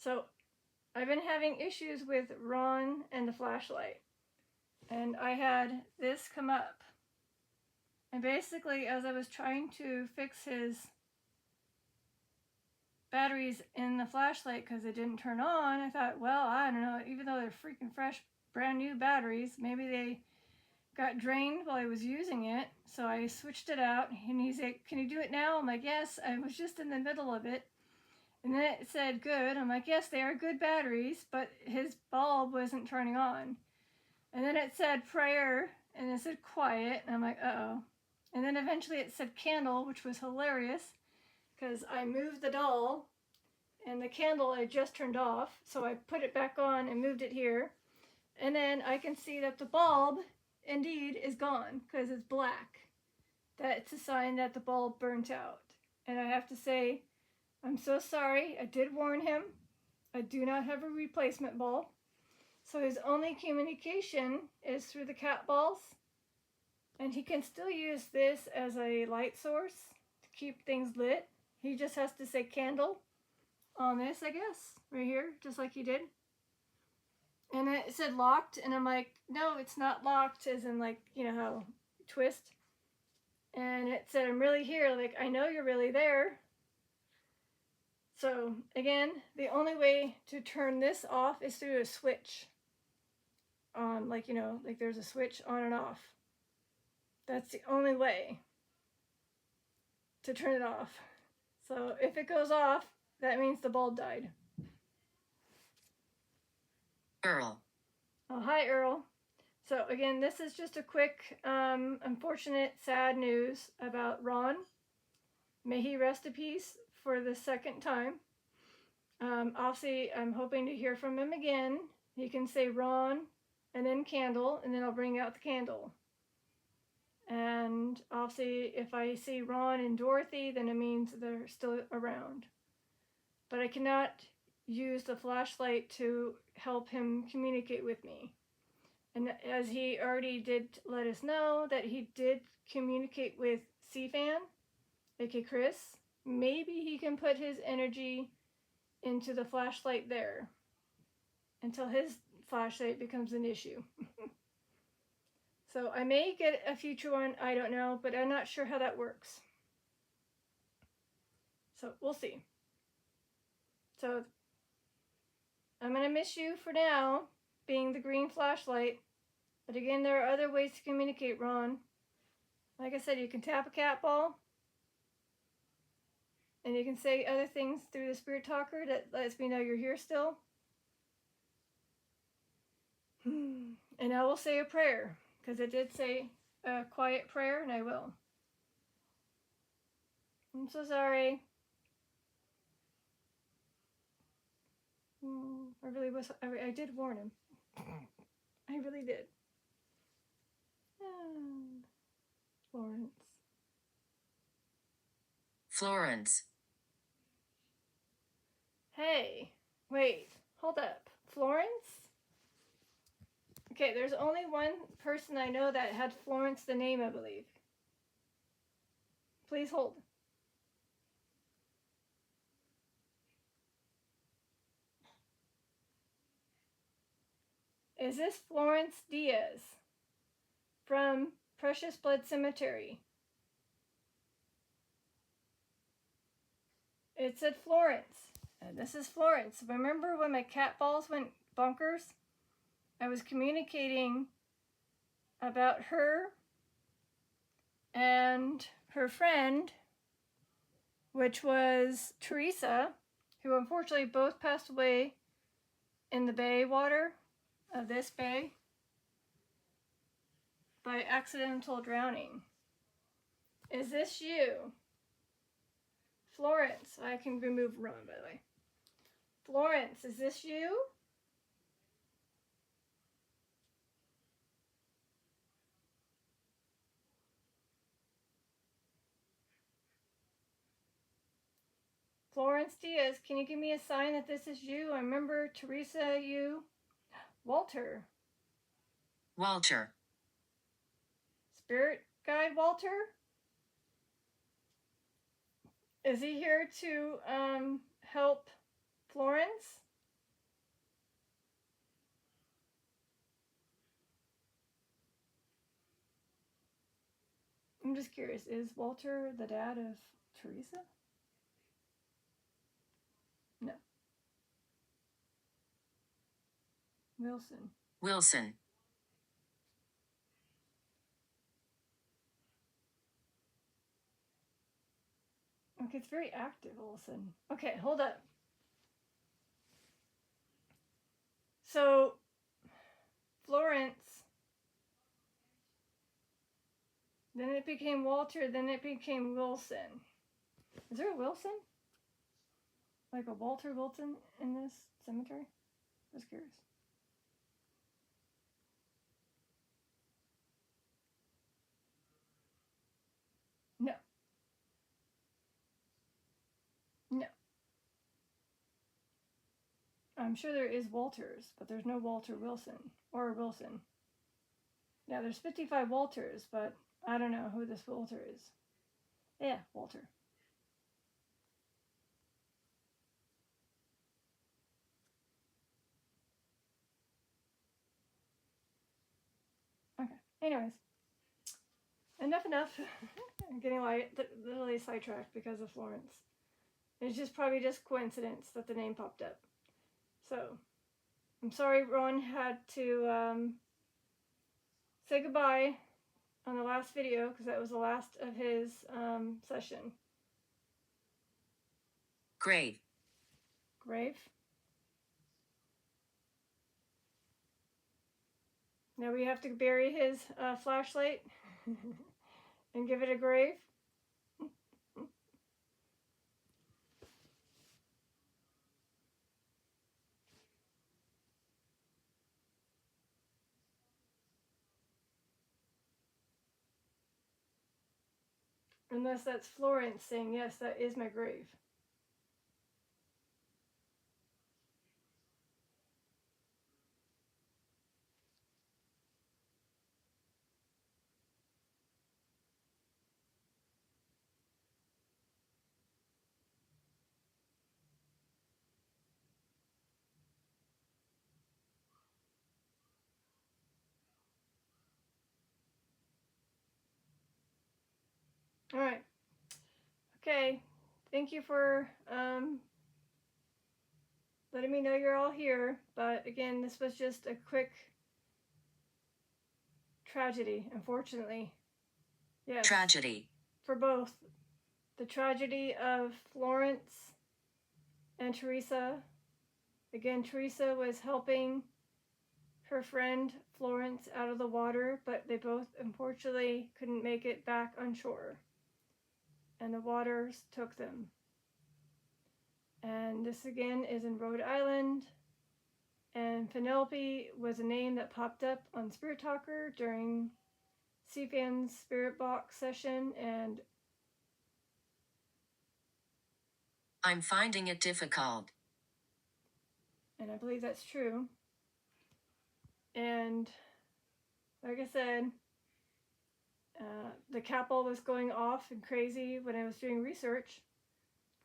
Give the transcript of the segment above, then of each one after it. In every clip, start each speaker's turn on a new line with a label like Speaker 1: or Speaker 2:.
Speaker 1: So I've been having issues with Ron and the flashlight. And I had this come up. And basically, as I was trying to fix his batteries in the flashlight because it didn't turn on, I thought, well, I don't know, even though they're freaking fresh, brand new batteries, maybe they got drained while I was using it. So I switched it out, and he's like, can you do it now? I'm like, yes, I was just in the middle of it. And then it said good. I'm like, yes, they are good batteries, but his bulb wasn't turning on. And then it said prayer, and it said quiet, and I'm like, uh-oh. And then eventually it said candle, which was hilarious, because I moved the doll, and the candle I just turned off, so I put it back on and moved it here. And then I can see that the bulb, indeed, is gone, because it's black. That's a sign that the bulb burnt out. And I have to say, I'm so sorry. I did warn him. I do not have a replacement bulb. So his only communication is through the cat balls. And he can still use this as a light source to keep things lit. He just has to say candle on this, I guess, right here, just like he did. And it said locked, and I'm like, no, it's not locked, as in like, you know how twist. And it said, I'm really here, like, I know you're really there. So again, the only way to turn this off is through a switch. On, like, you know, like there's a switch on and off. That's the only way to turn it off. So if it goes off, that means the bulb died.
Speaker 2: Earl.
Speaker 1: Oh, hi, Earl. So again, this is just a quick, unfortunate, sad news about Ron. May he rest in peace for the second time. Obviously, I'm hoping to hear from him again. He can say Ron and then candle, and then I'll bring out the candle. And obviously, if I see Ron and Dorothy, then it means they're still around. But I cannot use the flashlight to help him communicate with me. And as he already did let us know that he did communicate with C-Fan, aka Chris, maybe he can put his energy into the flashlight there until his flashlight becomes an issue. So I may get a future one, I don't know, but I'm not sure how that works. So we'll see. So I'm going to miss you for now, being the green flashlight. But again, there are other ways to communicate, Ron. Like I said, you can tap a cat ball. And you can say other things through the spirit talker that lets me know you're here still. And I will say a prayer, because it did say a quiet prayer, and I will. I'm so sorry. I really was. I did warn him. I really did. Florence.
Speaker 2: Florence.
Speaker 1: Hey, wait, hold up. Florence? Okay, there's only one person I know that had Florence the name, I believe. Please hold. Is this Florence Diaz from Precious Blood Cemetery? It said Florence. And this is Florence. Remember when my cat balls went bonkers? I was communicating about her and her friend, which was Theresa, who unfortunately both passed away in the bay water of this bay by accidental drowning. Is this you? Florence. I can remove Ron, by the way. Florence, is this you? Florence Diaz, can you give me a sign that this is you? I remember Theresa, you. Walter.
Speaker 2: Walter.
Speaker 1: Spirit guide Walter? Is he here to help Florence? just curious. Is Walter the dad of Theresa? No. Wilson.
Speaker 2: Wilson.
Speaker 1: Okay, it's very active all of a sudden. Okay, hold up. So, Florence, then it became Walter, then it became Wilson. Is there a Wilson? Like a Walter Wilson in this cemetery? Just curious. No. No. I'm sure there is Walters, but there's no Walter Wilson or Wilson. Yeah, there's 55 Walters, but I don't know who this Walter is. Yeah, Walter. Okay. Anyways, enough. I'm getting literally sidetracked because of Florence. It's just probably just coincidence that the name popped up. So, I'm sorry Ron had to say goodbye on the last video because that was the last of his session.
Speaker 2: Grave.
Speaker 1: Grave. Now we have to bury his flashlight and give it a grave. Unless that's Florence saying, yes, that is my grave. All right. Okay. Thank you for letting me know you're all here. But again, this was just a quick tragedy, unfortunately. Yes.
Speaker 2: Tragedy.
Speaker 1: For both. The tragedy of Florence and Theresa. Again, Theresa was helping her friend Florence out of the water, but they both unfortunately couldn't make it back on shore. And the waters took them. And this again is in Rhode Island. And Penelope was a name that popped up on Spirit Talker during CFAN's Spirit Box session, and
Speaker 2: I'm finding it difficult.
Speaker 1: And I believe that's true. And like I said, the CAPL was going off and crazy when I was doing research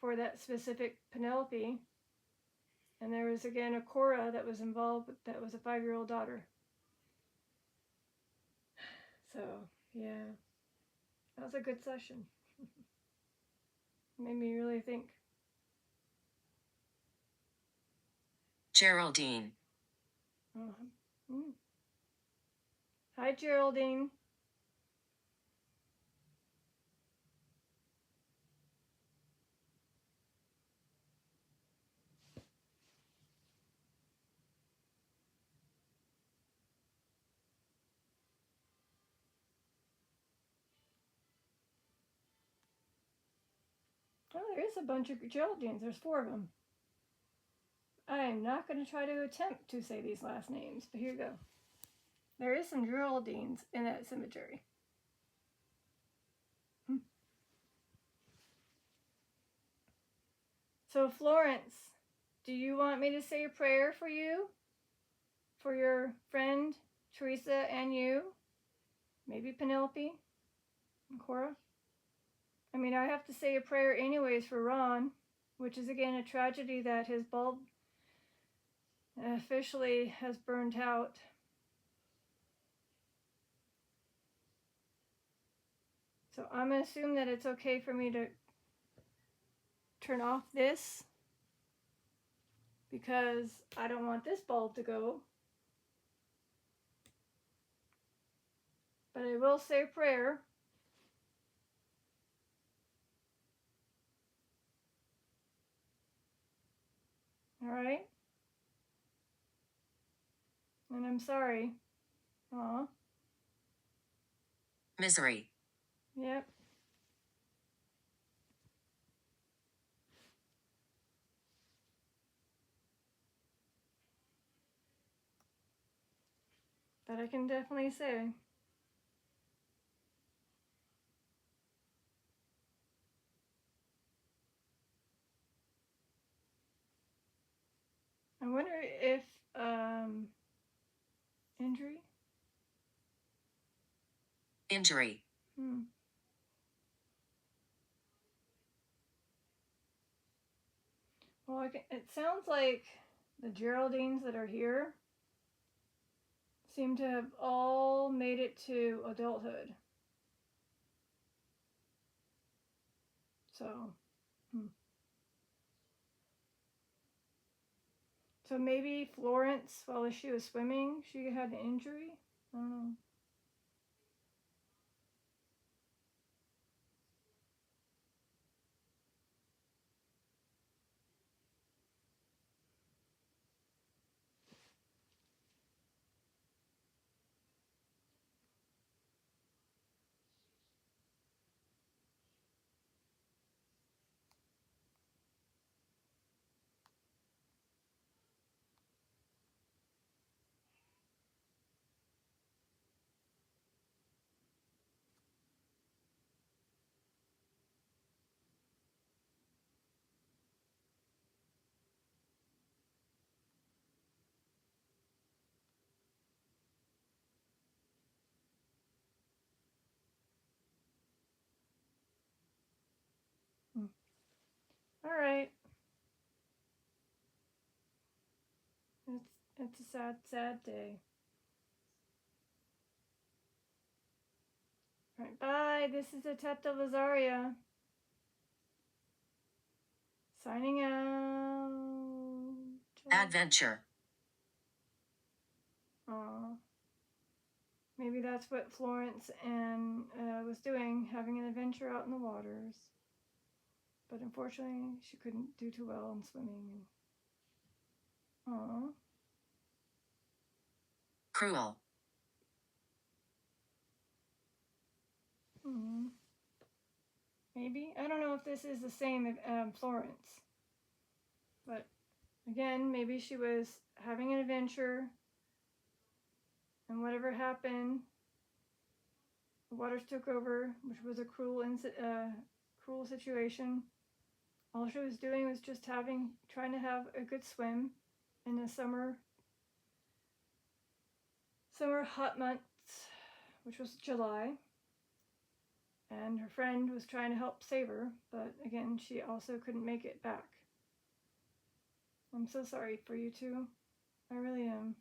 Speaker 1: for that specific Penelope. And there was again a Cora that was involved that was a 5-year-old daughter. So, yeah. That was a good session. Made me really think.
Speaker 2: Geraldine.
Speaker 1: Hi, Geraldine. Oh, there is a bunch of Geraldines. There's 4 of them. I am not going to try to attempt to say these last names, but here you go. There is some Geraldines in that cemetery. So, Florence, do you want me to say a prayer for you? For your friend, Theresa, and you? Maybe Penelope and Cora? I mean, I have to say a prayer anyways for Ron, which is again a tragedy that his bulb officially has burned out. So I'm going to assume that it's okay for me to turn off this because I don't want this bulb to go. But I will say a prayer. Alright? And I'm sorry. Aw.
Speaker 2: Misery.
Speaker 1: Yep. That I can definitely say. I wonder if injury?
Speaker 2: Injury.
Speaker 1: Well, it sounds like the Geraldines that are here seem to have all made it to adulthood. So, so maybe Florence, while she was swimming, she had an injury? I don't know. All right. It's a sad, sad day. All right, bye. This is Ateta Lazaria. Signing out.
Speaker 2: Adventure.
Speaker 1: Aw. Maybe that's what Florence and was doing, having an adventure out in the waters. But unfortunately, she couldn't do too well in swimming. Aw.
Speaker 2: Cruel.
Speaker 1: Maybe. I don't know if this is the same Florence. But again, maybe she was having an adventure, and whatever happened, the waters took over, which was a cruel situation. All she was doing was just trying to have a good swim in the summer hot months, which was July. And her friend was trying to help save her, but again, she also couldn't make it back. I'm so sorry for you two. I really am.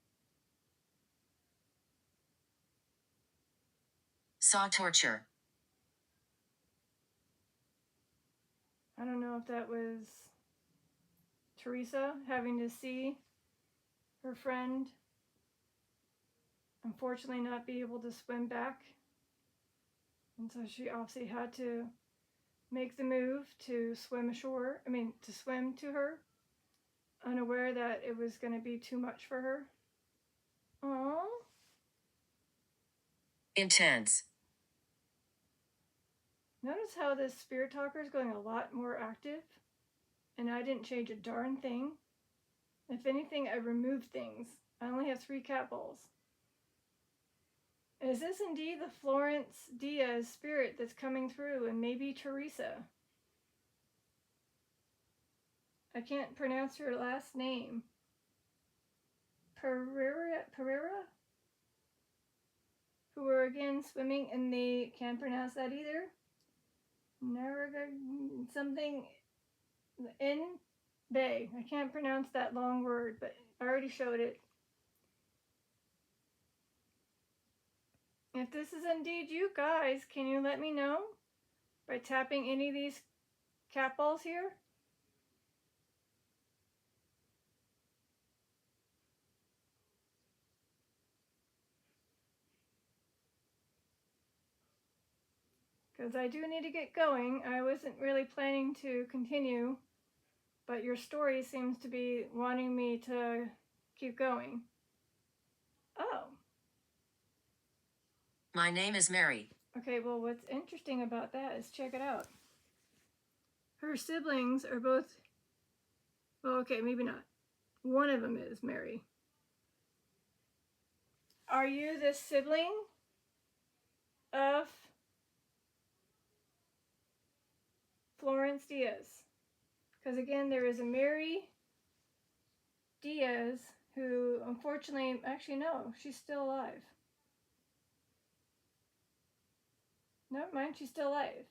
Speaker 2: Saw torture.
Speaker 1: I don't know if that was Theresa having to see her friend unfortunately not be able to swim back. And so she obviously had to make the move to swim to her, unaware that it was going to be too much for her. Aww.
Speaker 2: Intense.
Speaker 1: Notice how this spirit talker is going a lot more active, and I didn't change a darn thing. If anything, I removed things. I only have 3 cat balls. Is this indeed the Florence Diaz spirit that's coming through, and maybe Theresa? I can't pronounce her last name. Pereira? Who were again swimming, and they can't pronounce that either. Something in Bay. I can't pronounce that long word, but I already showed it. If this is indeed you guys, can you let me know? by tapping any of these cat balls here. Because I do need to get going. I wasn't really planning to continue, but your story seems to be wanting me to keep going. Oh.
Speaker 2: My name is Mary.
Speaker 1: Okay, well, what's interesting about that is check it out. Her siblings are both, well, okay, maybe not. One of them is Mary. Are you the sibling of Florence Diaz? Because again, there is a Mary Diaz who, unfortunately, actually, no, she's still alive. Never mind, she's still alive.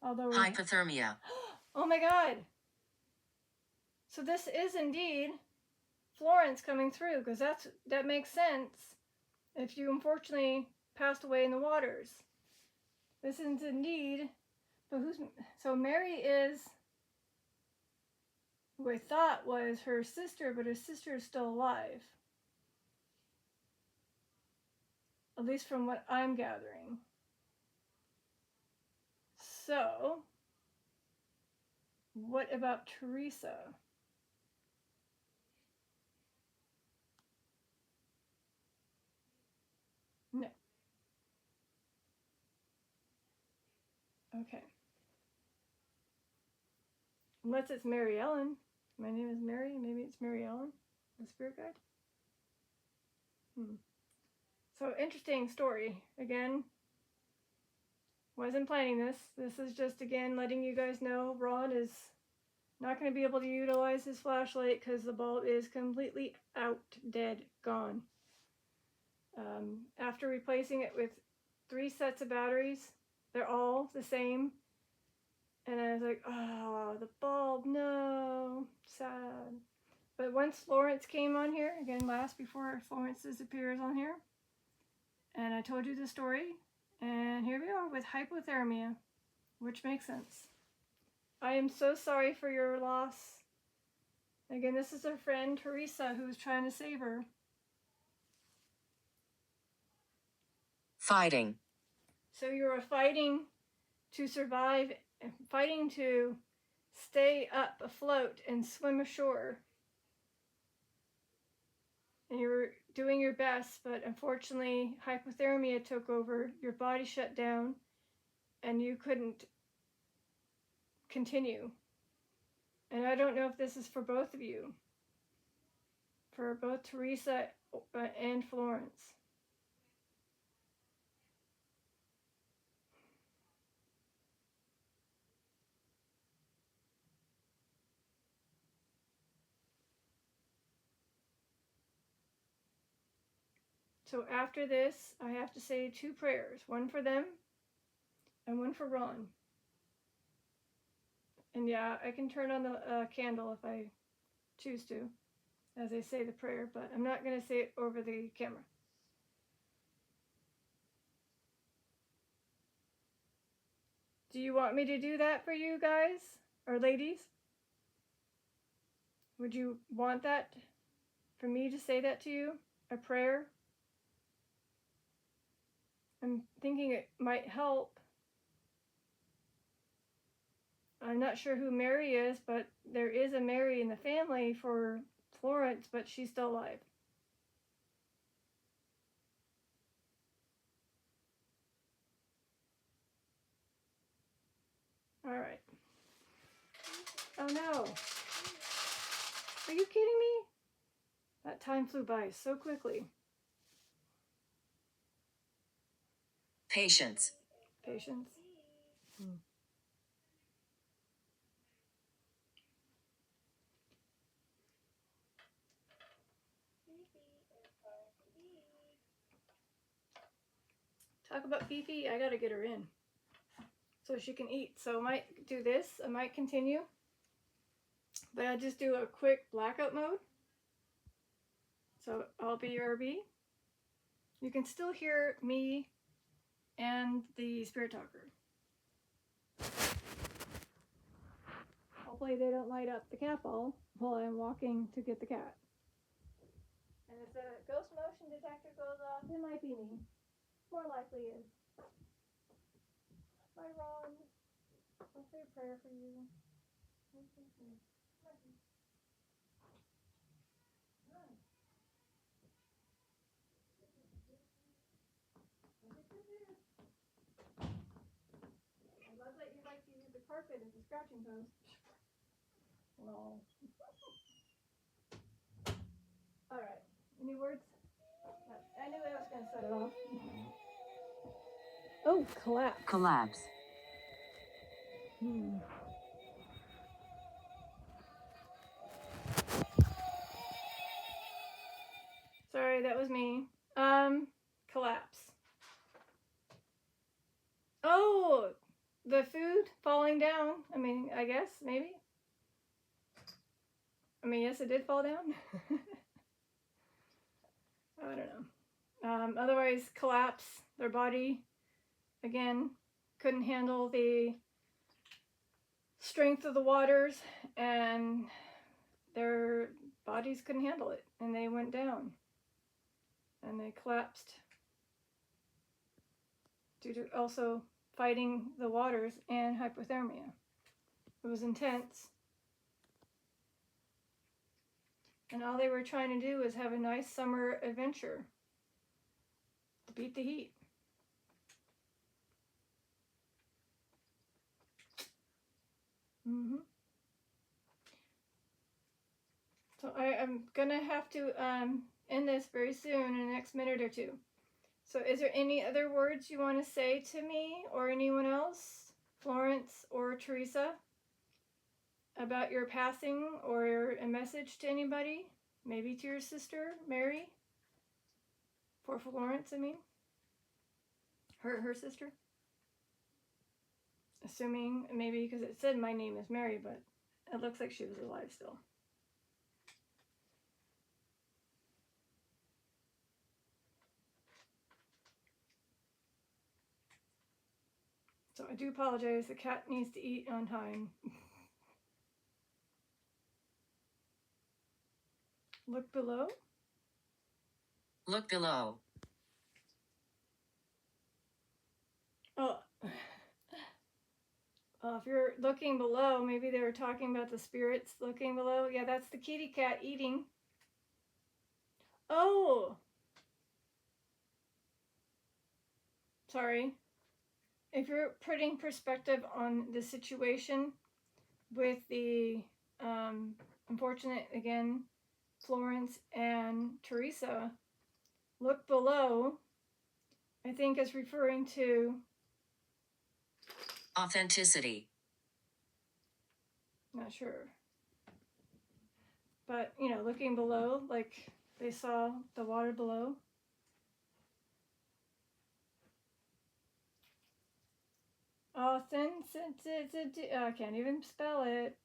Speaker 1: Although
Speaker 2: Hypothermia.
Speaker 1: Oh my God. So this is indeed Florence coming through, because that makes sense if you unfortunately passed away in the waters. This is indeed, but so Mary is who I thought was her sister, but her sister is still alive. At least from what I'm gathering. So, what about Theresa? No. Okay. Unless it's Mary Ellen. My name is Mary. Maybe it's Mary Ellen, the spirit guide. So, interesting story. Again, wasn't planning this. This is just, again, letting you guys know Ron is not going to be able to utilize his flashlight because the bulb is completely out, dead, gone. After replacing it with 3 sets of batteries, they're all the same. And I was like, oh, the bulb, no, sad. But once Florence came on here, again, before Florence disappears on here, and I told you the story, and here we are with hypothermia, which makes sense. I am so sorry for your loss. Again, this is her friend, Theresa, who was trying to save her.
Speaker 2: Fighting.
Speaker 1: So you are fighting to survive, fighting to stay up afloat and swim ashore. And you were doing your best, but unfortunately hypothermia took over, your body shut down, and you couldn't continue. And I don't know if this is for both of you, for both Theresa and Florence. So after this, I have to say 2 prayers, one for them and one for Ron. And yeah, I can turn on the candle if I choose to, as I say the prayer, but I'm not going to say it over the camera. Do you want me to do that for you guys, or ladies? Would you want that, for me to say that to you, a prayer? I'm thinking it might help. I'm not sure who Mary is, but there is a Mary in the family for Florence, but she's still alive. All right. Oh no. Are you kidding me? That time flew by so quickly.
Speaker 2: Patience.
Speaker 1: Patience. Talk about Fifi, I gotta get her in so she can eat. So I might do this, I might continue, but I'll just do a quick blackout mode. So I'll be RB. You can still hear me and the spirit talker. Hopefully they don't light up the cat ball while I'm walking to get the cat. And if the ghost motion detector goes off, it might be me. More likely is. Bye, Ron. I'll say a prayer for you. I love that you like to use the carpet as a scratching post. Lol. Alright. Any words? I knew I was going to set it off. Oh, collapse.
Speaker 2: Collapse.
Speaker 1: Sorry, that was me. Collapse. Oh, the food falling down. I mean, I guess, maybe. I mean, yes, it did fall down. I don't know. Otherwise, collapse. Their body, again, couldn't handle the strength of the waters, and their bodies couldn't handle it, and they went down. And they collapsed due to also fighting the waters and hypothermia. It was intense. And all they were trying to do was have a nice summer adventure to beat the heat. So I am going to have to end this very soon in the next minute or two. So is there any other words you want to say to me or anyone else, Florence or Theresa, about your passing, or a message to anybody? Maybe to your sister, Mary? For Florence, I mean. Her sister? Assuming, maybe because it said my name is Mary, but it looks like she was alive still. So I do apologize, the cat needs to eat on time. Look below.
Speaker 2: Look below.
Speaker 1: Oh, if you're looking below, maybe they were talking about the spirits looking below. Yeah, that's the kitty cat eating. Oh! Sorry. If you're putting perspective on the situation with the unfortunate, again, Florence and Theresa, look below, I think is referring to
Speaker 2: Authenticity.
Speaker 1: not sure. But, you know, looking below, like they saw the water below. Authenticity. I can't even spell it.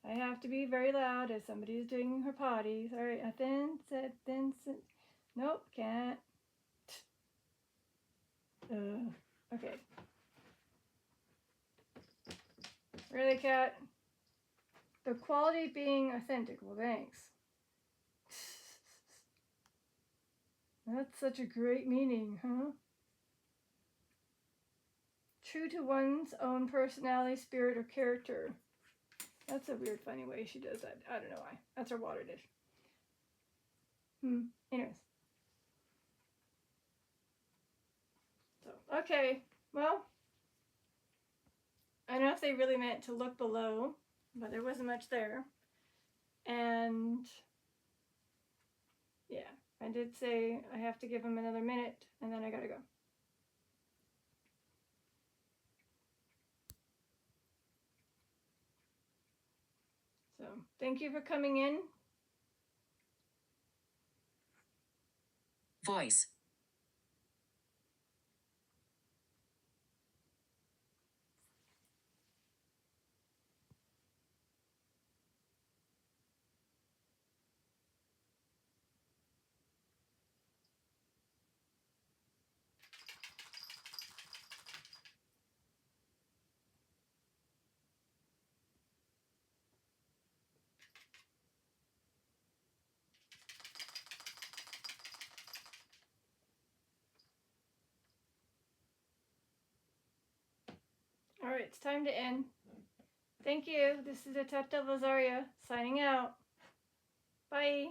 Speaker 1: I have to be very loud as somebody's doing her potty. Sorry. Authenticity. Nope, can't. Okay. Really, cat? The quality being authentic. Well, thanks. That's such a great meaning, huh? True to one's own personality, spirit, or character. That's a weird, funny way she does that. I don't know why. That's her water dish. Anyways. So, okay. Well, I don't know if they really meant to look below, but there wasn't much there. And yeah, I did say I have to give them another minute, and then I gotta go. So, thank you for coming in.
Speaker 2: Voice.
Speaker 1: Alright, it's time to end. Thank you. This is Ateta Lazaria signing out. Bye.